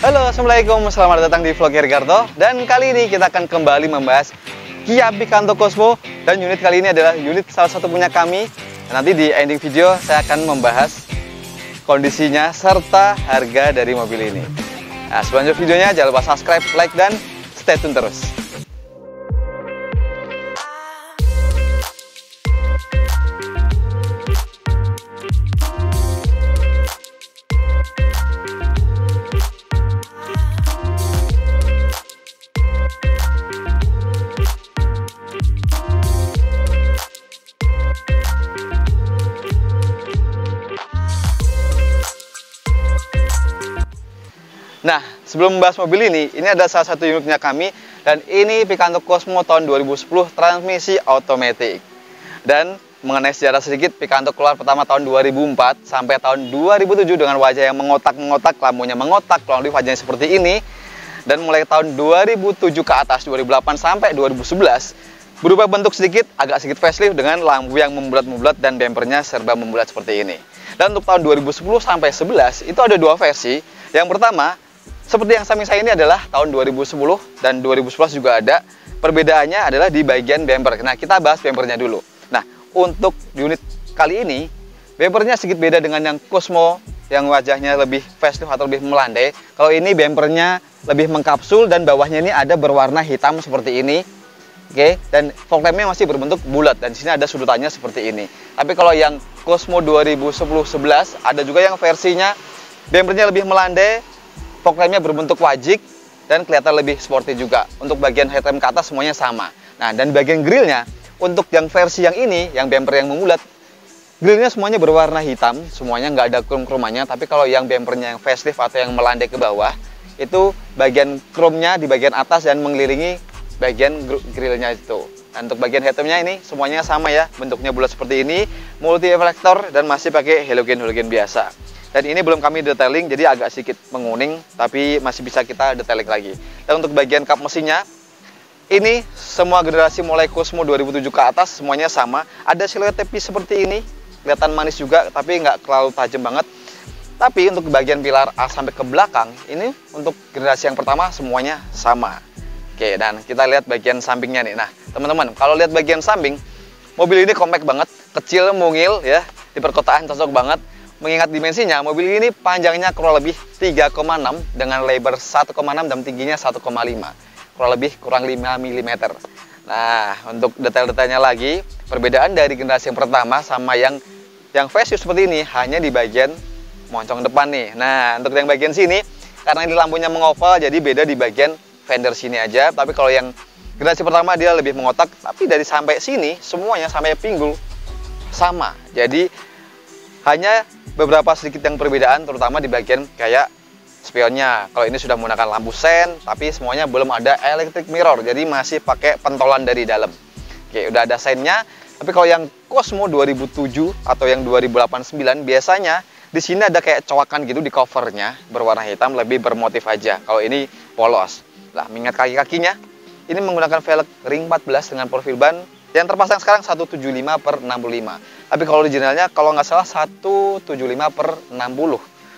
Halo, Assalamualaikum, selamat datang di vlog Ricardo. Dan kali ini kita akan kembali membahas Kia Picanto Cosmo. Dan unit kali ini adalah unit salah satu punya kami. Nanti di ending video saya akan membahas kondisinya serta harga dari mobil ini. Nah, sebelum lanjut videonya jangan lupa subscribe, like, dan stay tune terus. Nah, sebelum membahas mobil ini ada salah satu unitnya kami. Dan ini Picanto Cosmo tahun 2010 transmisi otomatis. Dan mengenai sejarah sedikit, Picanto keluar pertama tahun 2004 sampai tahun 2007 dengan wajah yang mengotak-mengotak, lampunya mengotak, kurang lebih wajahnya seperti ini. Dan mulai tahun 2007 ke atas, 2008 sampai 2011, berubah bentuk sedikit, agak sedikit facelift dengan lampu yang membulat-membulat dan bempernya serba membulat seperti ini. Dan untuk tahun 2010 sampai 11 itu ada dua versi. Yang pertama, seperti yang samping saya ini adalah tahun 2010 dan 2011 juga ada. Perbedaannya adalah di bagian bumper. Nah, kita bahas bumpernya dulu. Nah, untuk unit kali ini, bumpernya sedikit beda dengan yang Cosmo yang wajahnya lebih facelift atau lebih melandai. Kalau ini bumpernya lebih mengkapsul dan bawahnya ini ada berwarna hitam seperti ini. Oke, dan fog lampnya masih berbentuk bulat dan di sini ada sudutannya seperti ini. Tapi kalau yang Cosmo 2010-11 ada juga yang versinya bumpernya lebih melandai, fog lampnya berbentuk wajik dan kelihatan lebih sporty juga. Untuk bagian headlamp ke atas semuanya sama. Nah, dan bagian grillnya untuk yang versi yang ini, yang bumper yang memulat, grillnya semuanya berwarna hitam, semuanya nggak ada krom-kromannya. Tapi kalau yang bumpernya yang facelift atau yang melandai ke bawah, itu bagian chrome-nya di bagian atas dan mengelilingi bagian grillnya itu. Nah, untuk bagian headlampnya ini semuanya sama ya, bentuknya bulat seperti ini, multi reflektor dan masih pakai halogen biasa. Dan ini belum kami detailing, jadi agak sedikit menguning, tapi masih bisa kita detailing lagi. Dan untuk bagian kap mesinnya, ini semua generasi mulai Cosmo 2007 ke atas, semuanya sama. Ada siluet tepi seperti ini, kelihatan manis juga, tapi nggak terlalu tajam banget. Tapi untuk bagian pilar A sampai ke belakang, ini untuk generasi yang pertama semuanya sama. Oke, dan kita lihat bagian sampingnya nih. Nah, teman-teman, kalau lihat bagian samping, mobil ini compact banget, kecil, mungil ya, di perkotaan cocok banget. Mengingat dimensinya, mobil ini panjangnya kurang lebih 3,6 dengan lebar 1,6 dan tingginya 1,5. Kurang 5 mm. Nah, untuk detail-detailnya lagi, perbedaan dari generasi yang pertama sama yang facelift seperti ini hanya di bagian moncong depan nih. Nah, untuk yang bagian sini, karena ini lampunya mengoval, jadi beda di bagian fender sini aja. Tapi kalau yang generasi pertama dia lebih mengotak, tapi dari sampai sini semuanya sampai pinggul sama. Jadi hanya beberapa sedikit yang perbedaan, terutama di bagian kayak spionnya. Kalau ini sudah menggunakan lampu sen, tapi semuanya belum ada electric mirror, jadi masih pakai pentolan dari dalam. Oke, udah ada sennya. Tapi kalau yang Cosmo 2007 atau yang 2089 biasanya di sini ada kayak cowakan gitu di covernya berwarna hitam, lebih bermotif aja. Kalau ini polos. Nah, mengingat kaki-kakinya, ini menggunakan velg ring 14 dengan profil ban yang terpasang sekarang 175/65. Tapi kalau originalnya kalau nggak salah 175/60.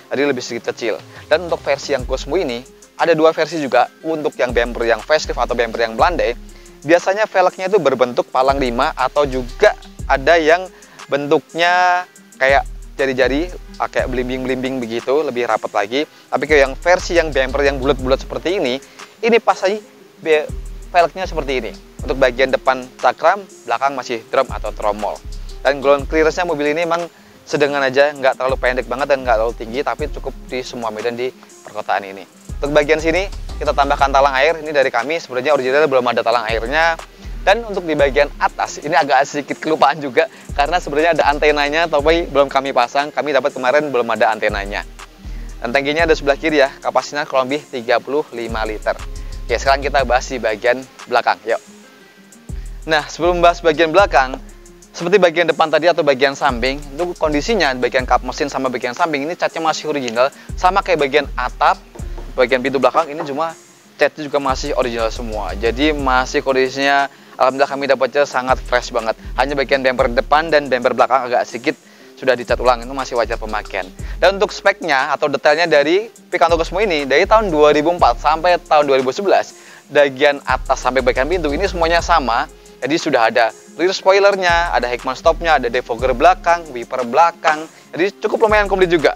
Jadi lebih sedikit kecil. Dan untuk versi yang Cosmo ini ada dua versi juga. Untuk yang bumper yang facelift atau bumper yang melandai, biasanya velgnya itu berbentuk palang 5 atau juga ada yang bentuknya kayak jari-jari, kayak belimbing-belimbing begitu, lebih rapat lagi. Tapi kalau yang versi yang bumper yang bulat-bulat seperti ini pas aja velgnya seperti ini. Untuk bagian depan cakram, belakang masih drum atau tromol. Dan ground clearance-nya mobil ini memang sedengan aja, nggak terlalu pendek banget dan nggak terlalu tinggi, tapi cukup di semua medan di perkotaan ini. Untuk bagian sini, kita tambahkan talang air. Ini dari kami, sebenarnya originalnya belum ada talang airnya. Dan untuk di bagian atas, ini agak sedikit kelupaan juga, karena sebenarnya ada antenanya, tapi belum kami pasang. Kami dapat kemarin, belum ada antenanya. Dan tangkinya ada sebelah kiri ya, kapasitasnya kurang lebih 35 liter. Oke, sekarang kita bahas di bagian belakang, yuk. Nah, sebelum bahas bagian belakang, seperti bagian depan tadi atau bagian samping, itu kondisinya bagian kap mesin sama bagian samping ini catnya masih original, sama kayak bagian atap, bagian pintu belakang ini cuma catnya juga masih original semua. Jadi masih kondisinya, alhamdulillah kami dapatnya sangat fresh banget. Hanya bagian bumper depan dan bumper belakang agak sedikit sudah dicat ulang, itu masih wajar pemakaian. Dan untuk speknya atau detailnya dari Picanto Cosmo ini, dari tahun 2004 sampai tahun 2011, bagian atas sampai bagian pintu ini semuanya sama. Jadi sudah ada rear spoilernya, ada Hickman stopnya, ada defogger belakang, wiper belakang. Jadi cukup lumayan komplit juga.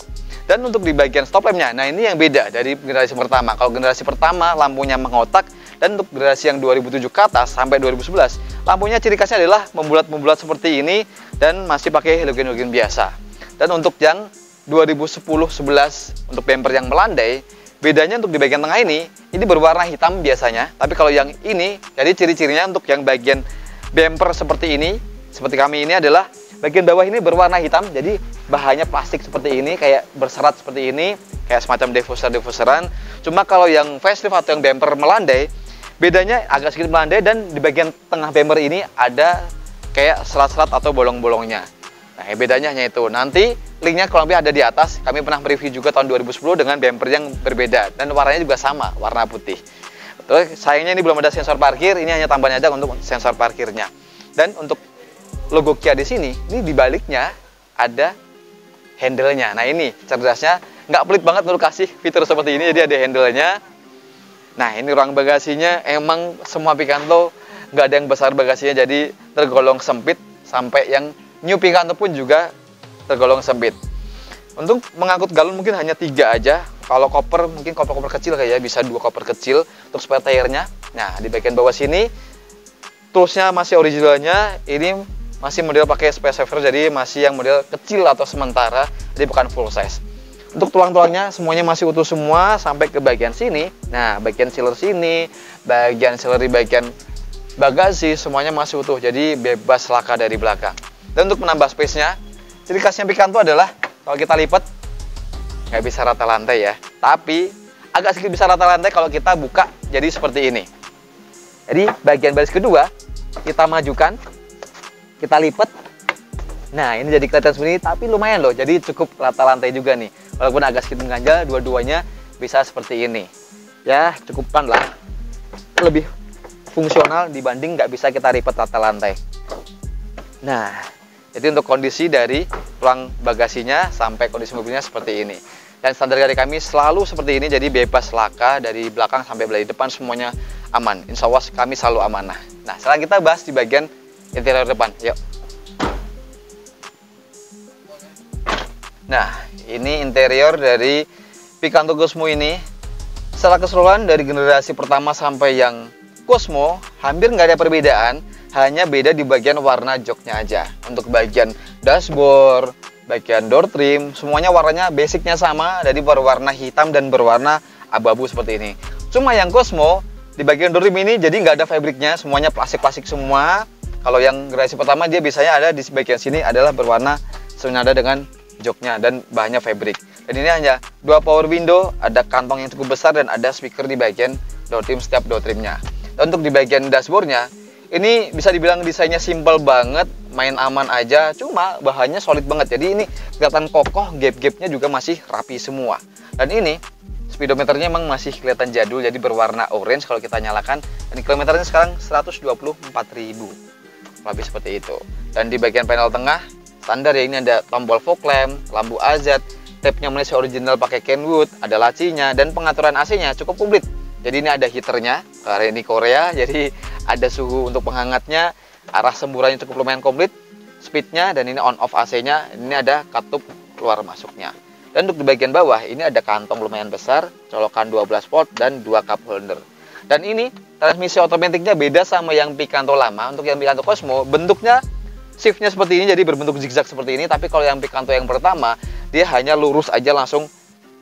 Dan untuk di bagian stop lampnya, nah ini yang beda dari generasi pertama. Kalau generasi pertama lampunya mengotak, dan untuk generasi yang 2007 ke atas sampai 2011, lampunya ciri khasnya adalah membulat-membulat seperti ini dan masih pakai halogen-halogen biasa. Dan untuk yang 2010-11 untuk bumper yang melandai, bedanya untuk di bagian tengah ini berwarna hitam biasanya. Tapi kalau yang ini, jadi ciri-cirinya untuk yang bagian bumper seperti ini, seperti kami ini adalah bagian bawah ini berwarna hitam, jadi bahannya plastik seperti ini, kayak berserat seperti ini, kayak semacam diffuser-diffuseran. Cuma kalau yang facelift atau yang bumper melandai, bedanya agak sedikit melandai, dan di bagian tengah bumper ini ada kayak serat-serat atau bolong-bolongnya. Nah, bedanya hanya itu. Nanti linknya kurang lebih ada di atas. Kami pernah mereview juga tahun 2010 dengan bumper yang berbeda, dan warnanya juga sama, warna putih. Terus sayangnya ini belum ada sensor parkir, ini hanya tambahan aja untuk sensor parkirnya. Dan untuk logo Kia di sini, ini di baliknya ada handle-nya. Nah ini cerdasnya, nggak pelit banget untuk kasih fitur seperti ini, jadi ada handle-nya. Nah ini ruang bagasinya, emang semua Picanto nggak ada yang besar bagasinya, jadi tergolong sempit. Sampai yang New Picanto pun juga tergolong sempit. Untuk mengangkut galon mungkin hanya 3 aja. Kalau koper mungkin koper-koper kecil kayak bisa 2 koper kecil untuk spare tire-nya. Nah di bagian bawah sini toolsnya masih originalnya, ini masih model pakai space saver, jadi masih yang model kecil atau sementara, jadi bukan full size. Untuk tulang-tulangnya semuanya masih utuh semua sampai ke bagian sini. Nah bagian sealer sini, bagian sealer di bagian bagasi semuanya masih utuh, jadi bebas laka dari belakang. Dan untuk menambah space-nya, ciri khasnya Picanto adalah kalau kita lipat nggak bisa rata lantai ya, tapi agak sedikit bisa rata lantai kalau kita buka jadi seperti ini. Jadi bagian baris kedua kita majukan, kita lipat. Nah ini jadi kelihatan seperti ini, tapi lumayan loh, jadi cukup rata lantai juga nih. Walaupun agak sedikit mengganjal, dua-duanya bisa seperti ini. Ya cukupan lah, lebih fungsional dibanding nggak bisa kita lipat rata lantai. Nah jadi untuk kondisi dari ruang bagasinya sampai kondisi mobilnya seperti ini. Dan standar dari kami selalu seperti ini, jadi bebas laka dari belakang sampai dari depan semuanya aman. Insya Allah kami selalu amanah. Nah sekarang kita bahas di bagian interior depan, yuk. Nah ini interior dari Picanto Cosmo ini. Secara keseluruhan dari generasi pertama sampai yang Cosmo hampir nggak ada perbedaan, hanya beda di bagian warna joknya aja. Untuk bagian dashboard, bagian door trim, semuanya warnanya basicnya sama, dari berwarna hitam dan berwarna abu-abu seperti ini. Cuma yang Cosmo di bagian door trim ini jadi nggak ada fabriknya, semuanya plastik-plastik semua. Kalau yang generasi pertama dia biasanya ada di bagian sini adalah berwarna senada dengan joknya dan bahannya fabric. Dan ini hanya 2 power window, ada kantong yang cukup besar dan ada speaker di bagian door trim setiap door trimnya. Dan untuk di bagian dashboardnya ini bisa dibilang desainnya simple banget, main aman aja, cuma bahannya solid banget. Jadi ini kelihatan kokoh, gap-gapnya juga masih rapi semua. Dan ini speedometernya emang masih kelihatan jadul, jadi berwarna orange kalau kita nyalakan. Dan kilometernya sekarang 124.000. Lebih seperti itu. Dan di bagian panel tengah standar ya, ini ada tombol fog lamp, lampu azad, tapnya Malaysia original pakai Kenwood, ada lacinya, dan pengaturan AC-nya cukup komplit. Jadi ini ada heaternya, karena ini Korea, jadi ada suhu untuk penghangatnya, arah semburannya cukup lumayan komplit, speednya, dan ini on off AC-nya, ini ada katup keluar masuknya. Dan untuk di bagian bawah ini ada kantong lumayan besar, colokan 12 volt dan 2 cup holder. Dan ini transmisi otomatiknya beda sama yang Picanto lama. Untuk yang Picanto Cosmo bentuknya shiftnya seperti ini, jadi berbentuk zigzag seperti ini. Tapi kalau yang Picanto yang pertama dia hanya lurus aja langsung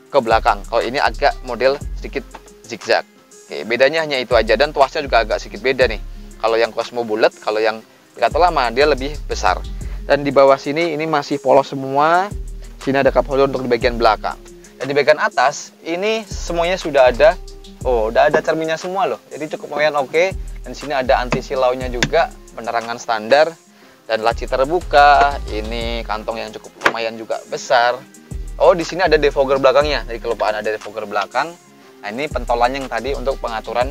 ke belakang. Kalau ini agak model sedikit zigzag. Oke, bedanya hanya itu aja, dan tuasnya juga agak sedikit beda nih. Kalau yang Cosmo bulat, kalau yang Picanto lama dia lebih besar. Dan di bawah sini ini masih polos semua. Sini ada cup holder untuk di bagian belakang. Dan di bagian atas ini semuanya sudah ada. Oh, udah ada cerminnya semua loh. Jadi cukup lumayan oke. Dan di sini ada anti silaunya juga, penerangan standar, dan laci terbuka. Ini kantong yang cukup lumayan juga besar. Oh, di sini ada defogger belakangnya. Jadi kelupaan ada defogger belakang. Nah, ini pentolannya yang tadi untuk pengaturan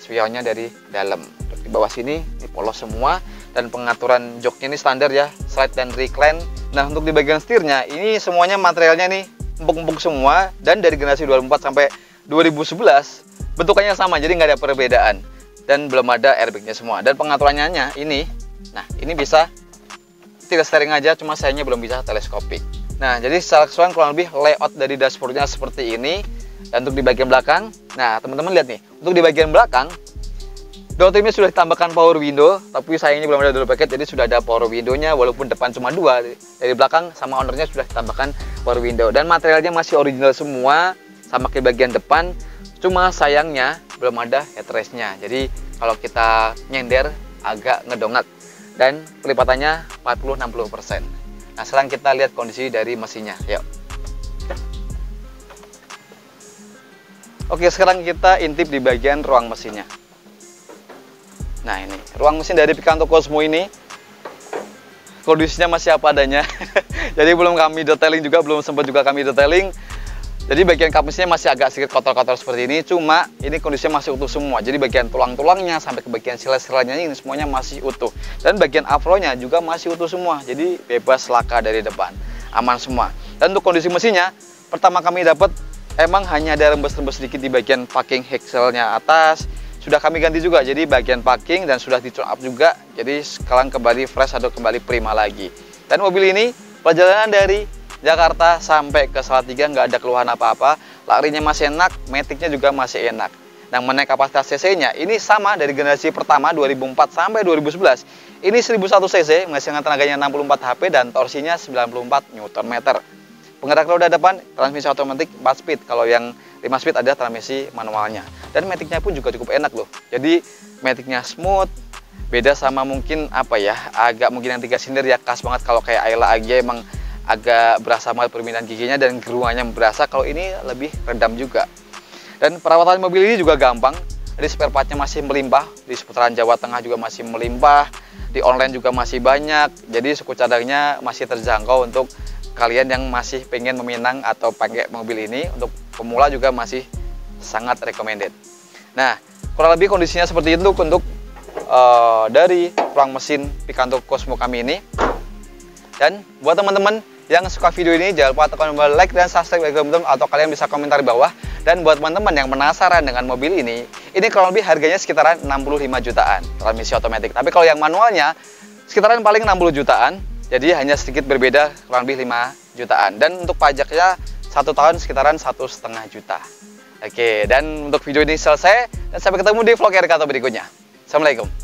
spionnya dari dalam. Di bawah sini ini polos semua, dan pengaturan joknya ini standar ya, slide dan recline Nah, untuk di bagian setirnya, ini semuanya materialnya nih empuk-empuk semua, dan dari generasi 2004 sampai 2011 bentukannya sama, jadi nggak ada perbedaan, dan belum ada airbagnya semua. Dan pengaturannya ini, nah ini bisa tidak steering aja, cuma sayangnya belum bisa teleskopik. Nah, jadi secara keseluruhan kurang lebih layout dari dashboardnya seperti ini. Dan untuk di bagian belakang, nah teman-teman lihat nih, untuk di bagian belakang door trimnya sudah ditambahkan power window, tapi sayangnya belum ada door packet, jadi sudah ada power window-nya, walaupun depan cuma 2. Dari belakang sama ownernya sudah ditambahkan power window, dan materialnya masih original semua, sama ke bagian depan, cuma sayangnya belum ada headrest-nya. Jadi kalau kita nyender agak ngedongak, dan pelipatannya 40-60%. Nah, sekarang kita lihat kondisi dari mesinnya, yuk. Oke, sekarang kita intip di bagian ruang mesinnya. Nah, ini ruang mesin dari Picanto Cosmo ini kondisinya masih apa adanya. Jadi belum kami detailing juga, belum sempat juga kami detailing. Jadi bagian kap mesinnya masih agak sedikit kotor-kotor seperti ini, cuma ini kondisinya masih utuh semua. Jadi bagian tulang-tulangnya sampai ke bagian sila-silanya ini semuanya masih utuh. Dan bagian afronya juga masih utuh semua. Jadi bebas laka dari depan, aman semua. Dan untuk kondisi mesinnya, pertama kami dapat emang hanya ada rembes-rembes sedikit di bagian packing axle-nya atas. Sudah kami ganti juga, jadi bagian packing dan sudah di-tune up juga. Jadi sekarang kembali fresh atau kembali prima lagi. Dan mobil ini perjalanan dari Jakarta sampai ke Salatiga nggak ada keluhan apa-apa. Larinya masih enak, maticnya juga masih enak. Nah, mengenai kapasitas cc-nya, ini sama dari generasi pertama 2004 sampai 2011. Ini 1001 cc, menghasilkan tenaganya 64 HP dan torsinya 94 Nm. Penggerak roda depan, transmisi otomatis 4 speed. Kalau yang 5 speed ada transmisi manualnya. Dan maticnya pun juga cukup enak loh. Jadi maticnya smooth. Beda sama mungkin apa ya, agak mungkin yang 3 silinder ya khas banget. Kalau kayak Ayla AG emang agak berasa banget permintaan giginya dan geruannya berasa. Kalau ini lebih redam juga. Dan perawatan mobil ini juga gampang. Jadi spare partnya masih melimpah. Di seputaran Jawa Tengah juga masih melimpah. Di online juga masih banyak. Jadi suku cadangnya masih terjangkau untuk kalian yang masih pengen meminang atau pakai mobil ini. Untuk pemula juga masih sangat recommended. Nah, kurang lebih kondisinya seperti itu untuk dari ruang mesin Picanto Cosmo kami ini. Dan buat teman-teman yang suka video ini, jangan lupa tekan tombol like dan subscribe atau kalian bisa komentar di bawah. Dan buat teman-teman yang penasaran dengan mobil ini kurang lebih harganya sekitaran 65 jutaan transmisi otomatis. Tapi kalau yang manualnya sekitaran paling 60 jutaan. Jadi hanya sedikit berbeda, kurang lebih 5 jutaan. Dan untuk pajaknya 1 tahun sekitaran 1,5 juta. Oke, dan untuk video ini selesai. Dan sampai ketemu di vlog RK berikutnya. Assalamualaikum.